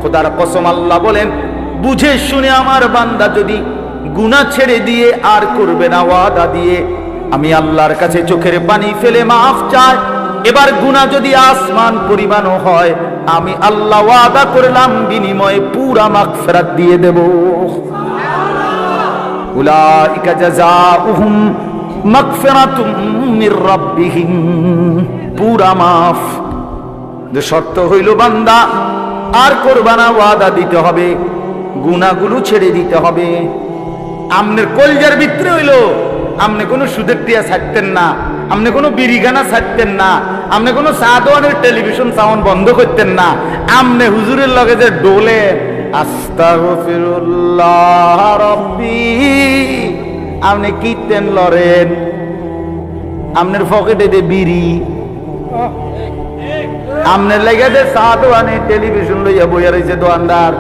খোদার কসম আল্লাহ বলেন, বুঝে শুনে আমার বান্দা যদি গুনাহ ছেড়ে দিয়ে আর করবে না ওয়াদা দিয়ে, আমি আল্লাহর কাছে চোখের পানি ফেলে মাফ চাই। এবার গুনাহ যদি আসমান পরিমাণও হয়, আমি আল্লাহ ওয়াদা করলাম বিনিময়ে পুরা মাগফিরাত দিয়ে দেব। উলাইকা জাযাউহুম মাগফিরাতুম মির রাব্বিহিম, পুরা মাফ। যে শর্ত হইল বান্দা আর করবা না, ওয়াদা দিতে হবে, গুনাহগুলো ছেড়ে দিতে হবে। আমনের কলজার ভিতরে হইল আমনে কোনো সুদের টিয়া ছাড়তেন না, আমনে কোনো বিড়িগানা ছাড়তেন না, আমনে কোনো সাদওয়ানের টেলিভিশন সাউন্ড বন্ধ করতেন না। আমনে হুজুরের লগে যে ডোলে আস্তাগফিরুল্লাহ রাব্বি, আমনে কীর্তন লরেন, আমনের পকেটে দে বিড়ি, আমনের লাগে যে সাদওয়ানে টেলিভিশন লইয়া বইয়া রয়েছে দোকানদার,